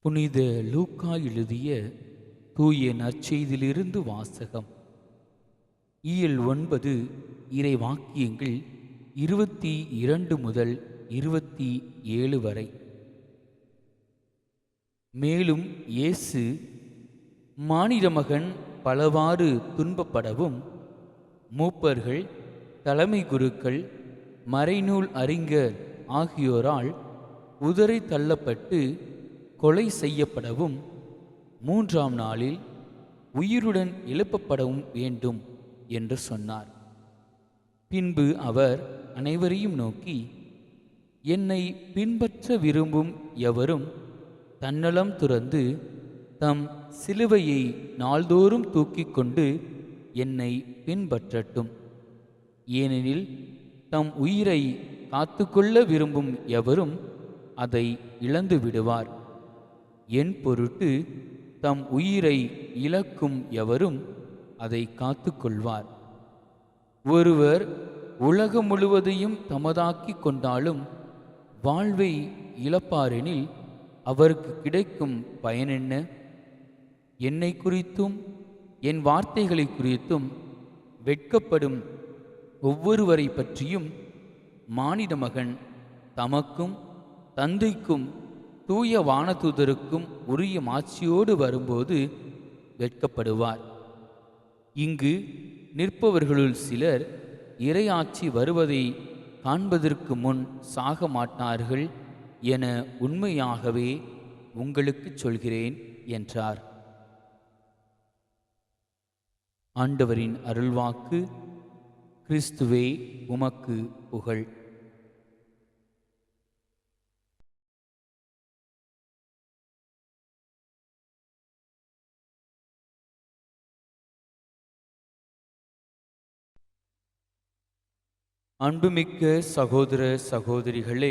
புனித லூக்கா எழுதிய தூய நற்செய்தியிலிருந்து வாசகம். இயல் 9 இறை வாக்கியங்கள் 22 முதல் 27 வரை. மேலும் இயேசு, மானிட மகன் பலவாறு துன்பப்படவும், மூப்பர்கள், தலைமை குருக்கள், மறைநூல் அறிஞர் ஆகியோரால் உதறி தள்ளப்பட்டு கொலை செய்யப்படவும், 3ஆம் நாளில் உயிருடன் எழுப்பப்படவும் வேண்டும் என்று சொன்னார். பின்பு அவர் அனைவரையும் நோக்கி, என்னை பின்பற்ற விரும்பும் எவரும் தன்னலம் துறந்து தம் சிலுவையை நாள்தோறும் தூக்கிக் கொண்டு என்னை பின்பற்றட்டும். ஏனெனில் தம் உயிரை காத்துக்கொள்ள விரும்பும் எவரும் அதை இழந்து விடுவார். என் பொருட்டு தம் உயிரை இழக்கும் எவரும் அதை காத்து கொள்வார். ஒருவர் உலகம் முழுவதையும் தமதாக்கி கொண்டாலும் வாழ்வை இழப்பாரெனில் அவருக்கு கிடைக்கும் பயனென்ன? என்னை குறித்தும் என் வார்த்தைகளை குறித்தும் வெட்கப்படும் ஒவ்வொருவரை பற்றியும் மானிட மகன் தமக்கும் தந்தைக்கும் தூய வானதூதருக்கும் உரிய மாட்சியோடு வரும்போது வெட்கப்படுவார். இங்கு நிற்பவர்களுள் சிலர் இறையாட்சி வருவதை காண்பதற்கு முன் சாக மாட்டார்கள் என உண்மையாகவே உங்களுக்கு சொல்கிறேன் என்றார். ஆண்டவரின் அருள்வாக்கு. கிறிஸ்துவே உமக்கு புகழ். அன்புமிக்க சகோதர சகோதரிகளே,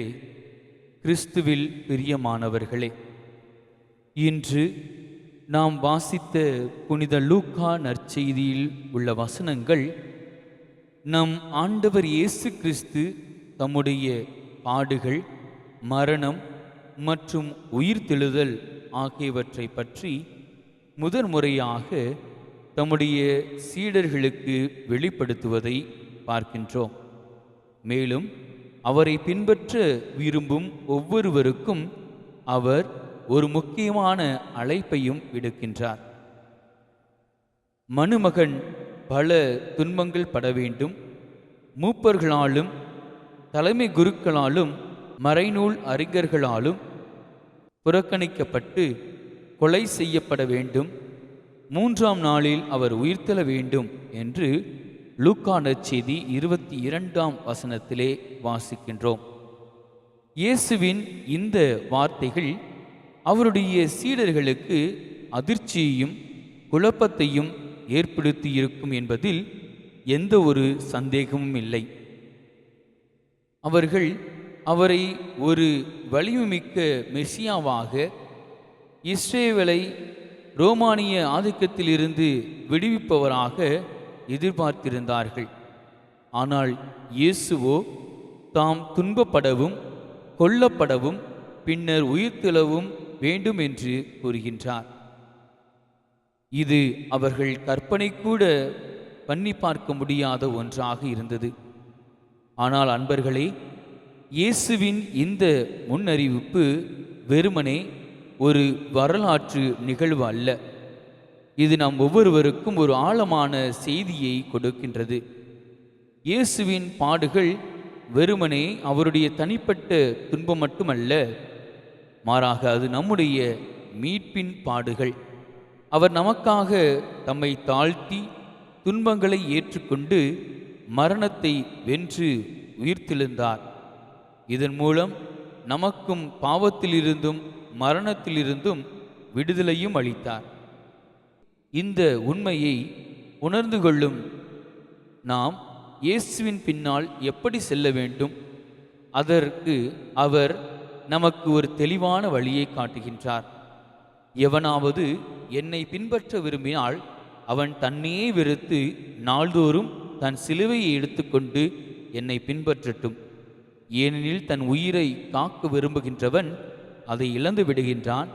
கிறிஸ்துவில் பிரியமானவர்களே, இன்று நாம் வாசித்த புனித லூக்கா நற்செய்தியில் உள்ள வசனங்கள் நம் ஆண்டவர் இயேசு கிறிஸ்து தம்முடைய பாடுகள், மரணம் மற்றும் உயிர்த்தெழுதல் ஆகியவற்றை பற்றி முதன்முறையாக தம்முடைய சீடர்களுக்கு வெளிப்படுத்துவதை பார்க்கின்றோம். மேலும் அவரை பின்பற்ற விரும்பும் ஒவ்வொருவருக்கும் அவர் ஒரு முக்கியமான அழைப்பையும் விடுக்கின்றார். மனுமகன் பல துன்பங்கள் பட வேண்டும், மூப்பர்களாலும் தலைமை குருக்களாலும் மறைநூல் அறிஞர்களாலும் புறக்கணிக்கப்பட்டு கொலை செய்யப்பட வேண்டும், 3ஆம் நாளில் அவர் உயிர்த்தெழ வேண்டும் என்று லூக்கா நற்செய்தி 22ஆம் வசனத்திலே வாசிக்கின்றோம். இயேசுவின் இந்த வார்த்தைகள் அவருடைய சீடர்களுக்கு அதிர்ச்சியையும் குழப்பத்தையும் ஏற்படுத்தியிருக்கும் என்பதில் எந்த ஒரு சந்தேகமும் இல்லை. அவர்கள் அவரை ஒரு வலிமைமிக்க மெசியாவாக, இஸ்ரேலை ரோமானிய ஆதிக்கத்திலிருந்து விடுவிப்பவராக எதிர்பார்த்திருந்தார்கள். ஆனால் இயேசுவோ தாம் துன்பப்படவும் கொல்லப்படவும் பின்னர் உயிர்த்தெழவும் வேண்டும் என்று கூறுகின்றார். இது அவர்கள் கற்பனை கூட பண்ணி பார்க்க முடியாத ஒன்றாக இருந்தது. ஆனால் அன்பர்களே, இயேசுவின் இந்த முன்னறிவிப்பு வெறுமனே ஒரு வரலாற்று நிகழ்வு அல்ல. இது நம் ஒவ்வொருவருக்கும் ஒரு ஆழமான செய்தியை கொடுக்கின்றது. இயேசுவின் பாடுகள் வெறுமனே அவருடைய தனிப்பட்ட துன்பம் மட்டுமல்ல, மாறாக அது நம்முடைய மீட்பின் பாடுகள். அவர் நமக்காக தம்மை தாழ்த்தி துன்பங்களை ஏற்றுக்கொண்டு மரணத்தை வென்று உயிர்த்தெழுந்தார். இதன் மூலம் நமக்கும் பாவத்திலிருந்தும் மரணத்திலிருந்தும் விடுதலையும் அளித்தார். இந்த உண்மையை உணர்ந்து கொள்ளும் நாம் இயேசுவின் பின்னால் எப்படி செல்ல வேண்டும்? அதற்கு அவர் நமக்கு ஒரு தெளிவான வழியை காட்டுகின்றார். எவனாவது என்னை பின்பற்ற விரும்பினால் அவன் தன்னையே வெறுத்து நாள்தோறும் தன் சிலுவையை எடுத்துக்கொண்டு என்னை பின்பற்றட்டும். ஏனெனில் தன் உயிரை காக்க விரும்புகின்றவன் அதை இழந்து விடுகின்றான்.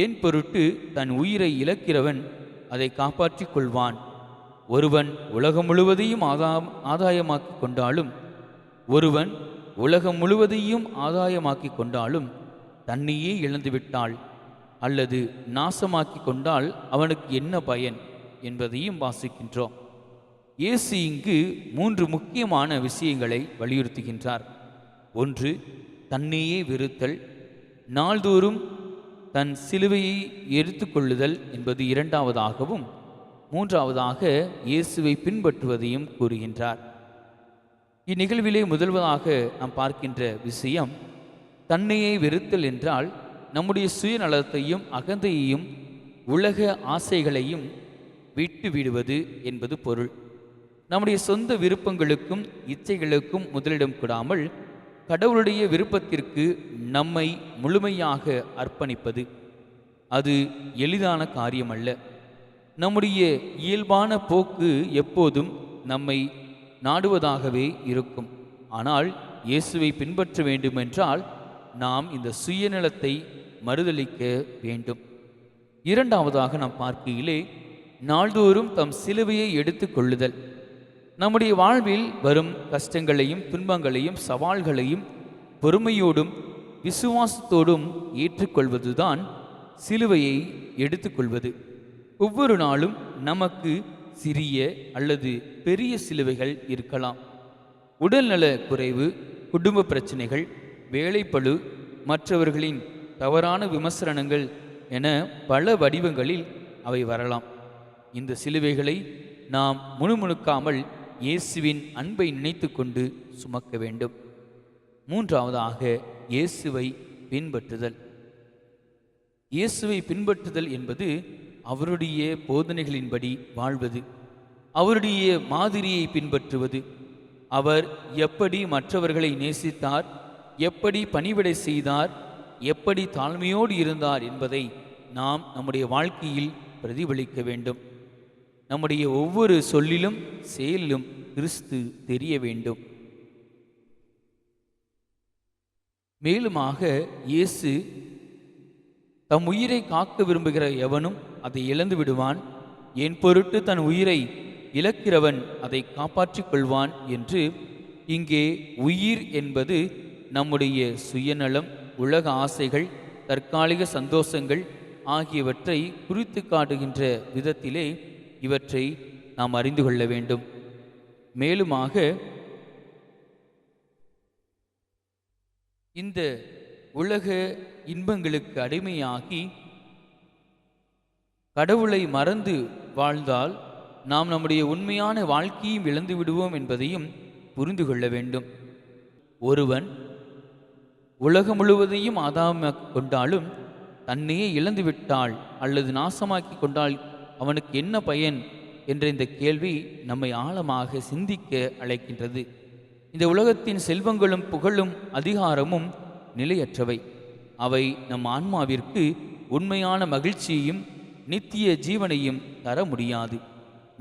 என் பொருட்டு தன் உயிரை இழக்கிறவன் அதை காப்பாற்றிக் கொள்வான். ஒருவன் உலகம் முழுவதையும் ஆதாயமாக்கிக் கொண்டாலும் தன்னையே இழந்துவிட்டால் அல்லது நாசமாக்கி கொண்டால் அவனுக்கு என்ன பயன் என்பதையும் வாசிக்கின்றோம். இயேசு இங்கு 3 முக்கியமான விஷயங்களை வலியுறுத்துகின்றார். ஒன்று, தன்னையே வெறுத்தல். நாள்தோறும் தன் சிலுவையை எடுத்துக்கொள்ளுதல் என்பது இரண்டாவதாகவும், மூன்றாவதாக இயேசுவை பின்பற்றுவதையும் கூறுகின்றார். இந்நிகழ்விலே முதல்வதாக நாம் பார்க்கின்ற விஷயம் தன்னையே வெறுத்தல் என்றால் நம்முடைய சுயநலத்தையும் அகந்தையையும் உலக ஆசைகளையும் விட்டு விடுவது என்பது பொருள். நம்முடைய சொந்த விருப்பங்களுக்கும் இச்சைகளுக்கும் முதலிடம் கொடாமல் கடவுளுடைய விருப்பத்திற்கு நம்மை முழுமையாக அர்ப்பணிப்பது. அது எளிதான காரியமல்ல. நம்முடைய இயல்பான போக்கு எப்போதும் நம்மை நாடுவதாகவே இருக்கும். ஆனால் இயேசுவை பின்பற்ற வேண்டுமென்றால் நாம் இந்த சுயநலத்தை மறுதலிக்க வேண்டும். இரண்டாவதாக நாம் பார்க்கையிலே நாள்தோறும் தம் சிலுவையை எடுத்து கொள்ளுதல். நம்முடைய வாழ்வில் வரும் கஷ்டங்களையும் துன்பங்களையும் சவால்களையும் பொறுமையோடும் விசுவாசத்தோடும் ஏற்றுக்கொள்வதுதான் சிலுவையை எடுத்துக்கொள்வது. ஒவ்வொரு நாளும் நமக்கு சிறிய அல்லது பெரிய சிலுவைகள் இருக்கலாம். உடல்நல குறைவு, குடும்ப பிரச்சனைகள், வேலைப்பளு, மற்றவர்களின் தவறான விமர்சனங்கள் என பல வடிவங்களில் அவை வரலாம். இந்த சிலுவைகளை நாம் முணுமுணுக்காமல் இயேசுவின் அன்பை நினைத்து கொண்டு சுமக்க வேண்டும். மூன்றாவதாக இயேசுவை பின்பற்றுதல். இயேசுவை பின்பற்றுதல் என்பது அவருடைய போதனைகளின்படி வாழ்வது, அவருடைய மாதிரியை பின்பற்றுவது. அவர் எப்படி மற்றவர்களை நேசித்தார், எப்படி பணிவிடை செய்தார், எப்படி தாழ்மையோடு இருந்தார் என்பதை நாம் நம்முடைய வாழ்க்கையில் பிரதிபலிக்க வேண்டும். நம்முடைய ஒவ்வொரு சொல்லிலும் செயலிலும் கிறிஸ்து தெரிய வேண்டும். மேலுமாக இயேசு தம் உயிரை காக்க விரும்புகிற எவனும் அதை இழந்து விடுவான், என் பொருட்டு தன் உயிரை இழக்கிறவன் அதை காப்பாற்றிக் கொள்வான் என்று இங்கே உயிர் என்பது நம்முடைய சுயநலம், உலக ஆசைகள், தற்காலிக சந்தோஷங்கள் ஆகியவற்றை குறித்து காட்டுகின்ற விதத்திலே இவற்றை நாம் அறிந்து கொள்ள வேண்டும். மேலுமாக இந்த உலக இன்பங்களுக்கு அடிமையாகி கடவுளை மறந்து வாழ்ந்தால் நாம் நம்முடைய உண்மையான வாழ்க்கையும் இழந்து விடுவோம் என்பதையும் புரிந்து கொள்ள வேண்டும். ஒருவன் உலகம் முழுவதையும் ஆதாயமாக்கி கொண்டாலும் தன்னையே இழந்துவிட்டால் அல்லது நாசமாக்கி கொண்டால் அவனுக்கு என்ன பயன் என்ற இந்த கேள்வி நம்மை ஆழமாக சிந்திக்க அழைக்கின்றது. இந்த உலகத்தின் செல்வங்களும் புகழும் அதிகாரமும் நிலையற்றவை. அவை நம் ஆன்மாவிற்கு உண்மையான மகிழ்ச்சியையும் நித்திய ஜீவனையும் தர முடியாது.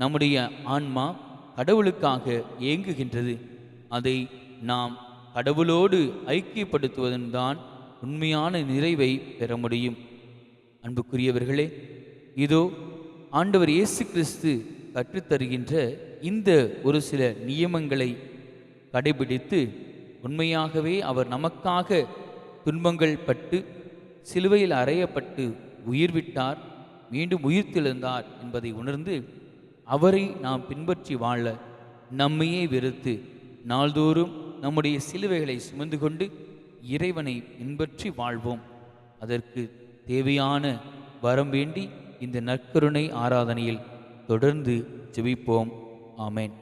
நம்முடைய ஆன்மா கடவுளுக்காக ஏங்குகின்றது. அதை நாம் கடவுளோடு ஐக்கியப்படுத்துவதன் தான் உண்மையான நிறைவை பெற முடியும். அன்புக்குரியவர்களே, இதோ ஆண்டவர் இயேசு கிறிஸ்து கற்றுத்தருகின்ற இந்த ஒரு சில நியமங்களை கடைபிடித்து உண்மையாகவே அவர் நமக்காக துன்பங்கள் பட்டு சிலுவையில் அறையப்பட்டு உயிர் விட்டார், மீண்டும் உயிர்த்தெழுந்தார் என்பதை உணர்ந்து அவரை நாம் பின்பற்றி வாழ நம்மையே வெறுத்து நாள்தோறும் நம்முடைய சிலுவைகளை சுமந்து கொண்டு இறைவனை பின்பற்றி வாழ்வோம். அதற்கு தேவையான வரம் வேண்டி இந்த நற்கருணை ஆராதனையில் தொடர்ந்து ஜெபிப்போம். ஆமென்.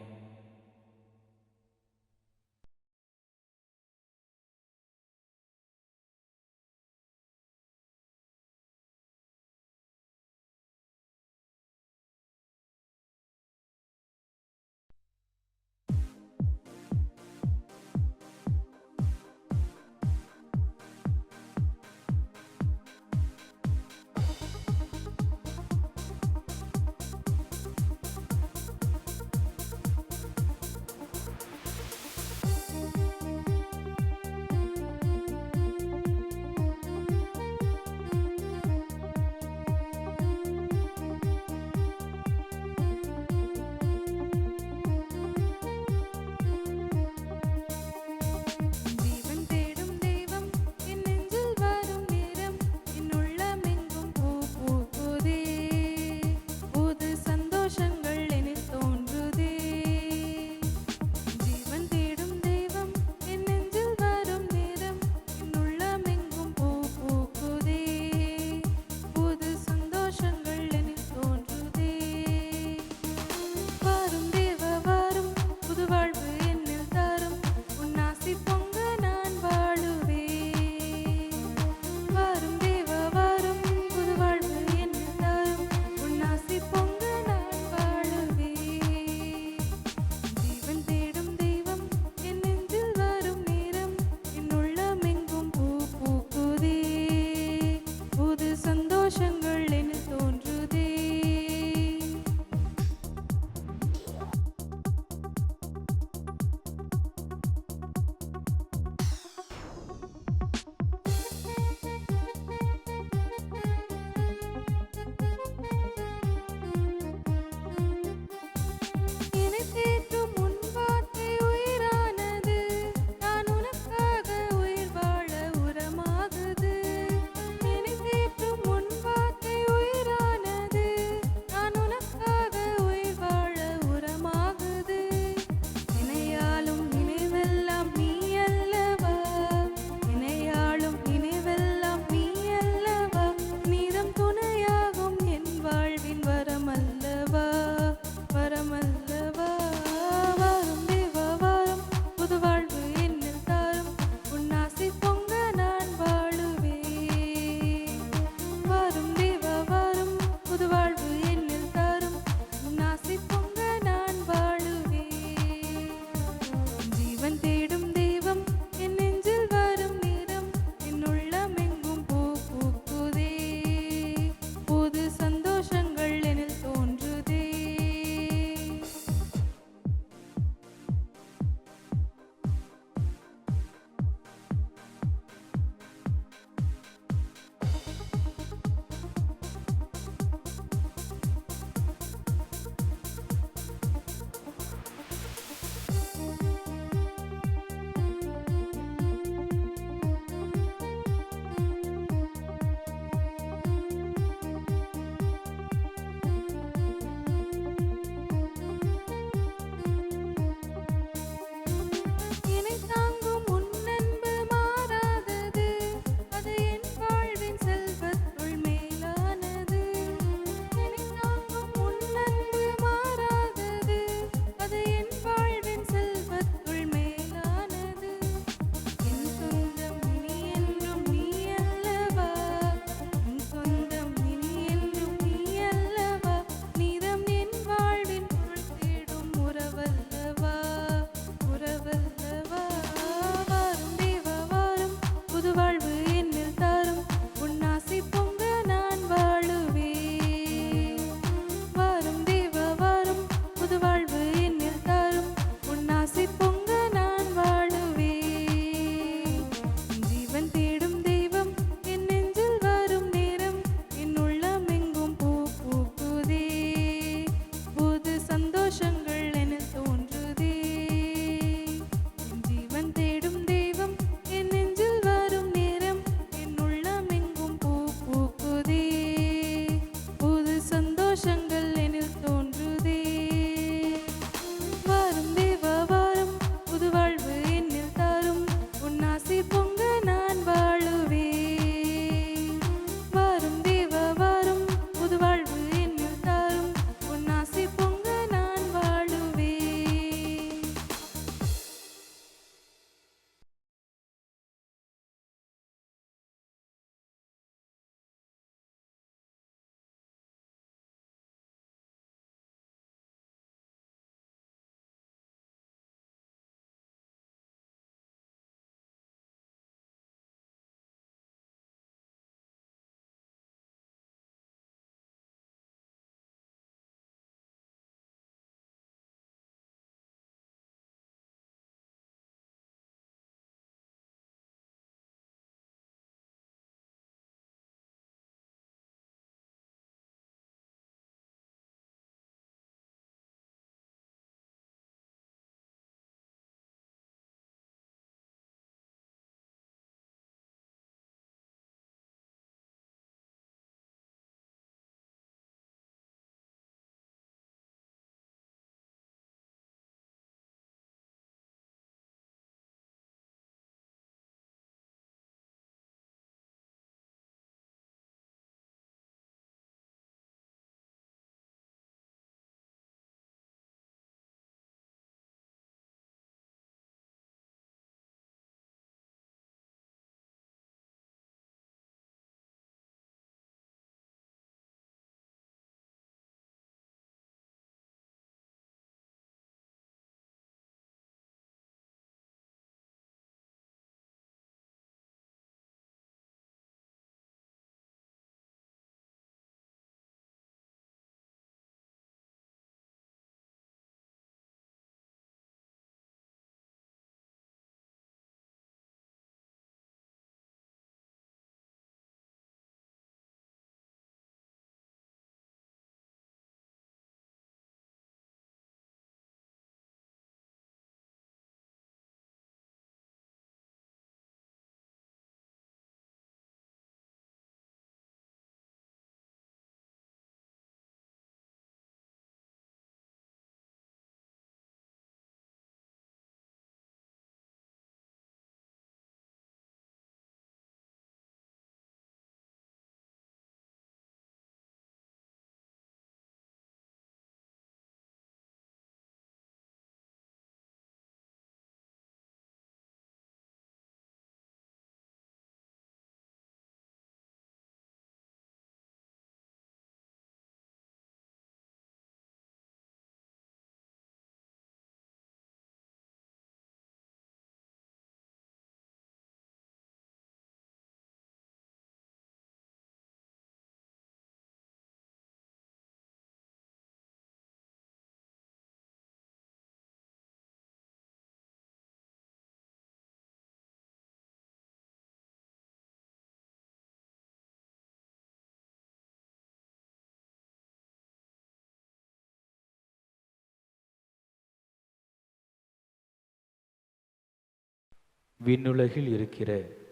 விண்ணுலகில் இருக்கிற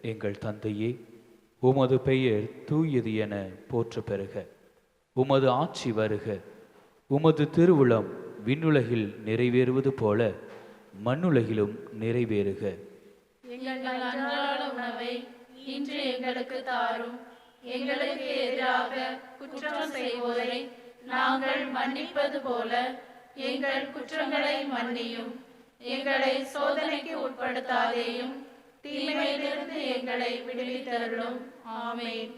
எங்கள் தந்தையே, உமது பெயர் தூயது என போற்ற பெறுக. உமது ஆட்சி வருக. உமது திருவுளம் விண்ணுலகில் நிறைவேறுவது போல மண்ணுலகிலும் நிறைவேறுக. எங்கள் அன்றாட உணவை இன்று எங்களுக்கு தாரும். எங்களுக்கு எதிராக குற்றம் செய்வோரை நாங்கள் மன்னிப்பது போல எங்கள் குற்றங்களை மன்னியும். எங்களை சோதனைக்கு உட்படுத்தாதேயும், தீமையிலிருந்து எங்களை விடுவித்தருளும். ஆமென்.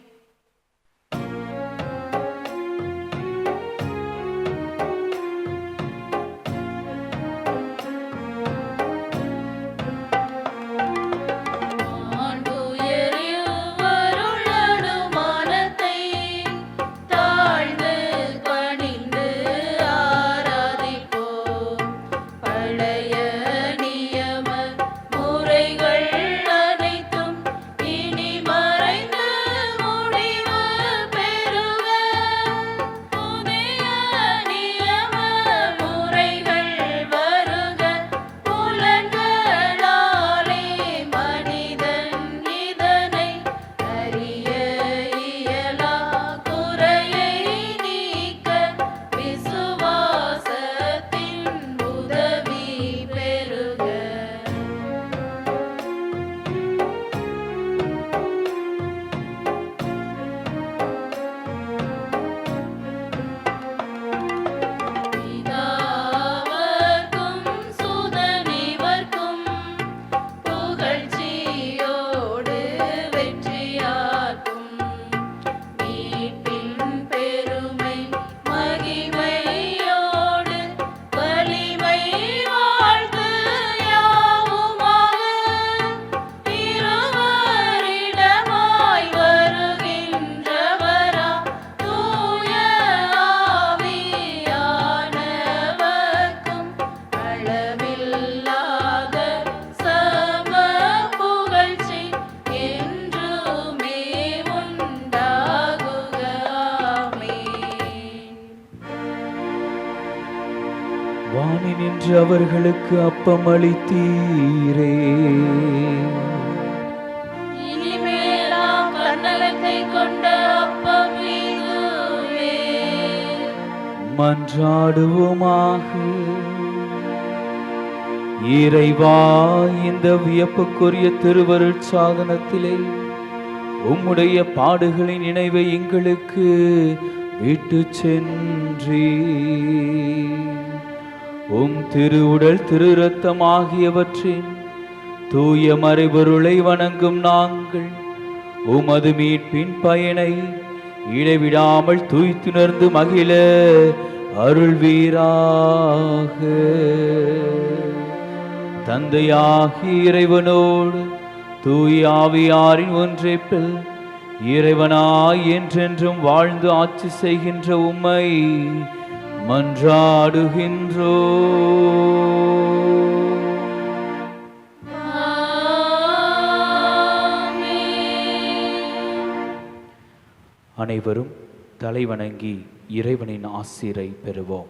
வானி நின்று அவர்களுக்கு அப்பம் அளித்தீரே, இனிமேலாம் கண்ணலத்தை கொண்ட அப்பம் இதுவே. மன்றாடுவோமாக. இறைவா, இந்த வியப்புக்குரிய திருவருட் சாதனத்திலே உம்முடைய பாடுகளின் நினைவை எங்களுக்கு விட்டு சென்றீ. உம் திருவுடல் திரு இரத்தம் ஆகியவற்றின் தூய மறைபொருளை வணங்கும் நாங்கள் உமது மீட்பின் பயனை இடைவிடாமல் தூய்த்துணர்ந்து மகிழ அருள்வீராக. தந்தையாகி இறைவனோடு தூய ஆவியாரின் ஒன்றைப்பில் இறைவனாய் என்றென்றும் வாழ்ந்து ஆட்சி செய்கின்ற உம்மை மன்றாடுகின்றோ. அனைவரும் தலைவணங்கி இறைவனின் ஆசிரை பெறுவோம்.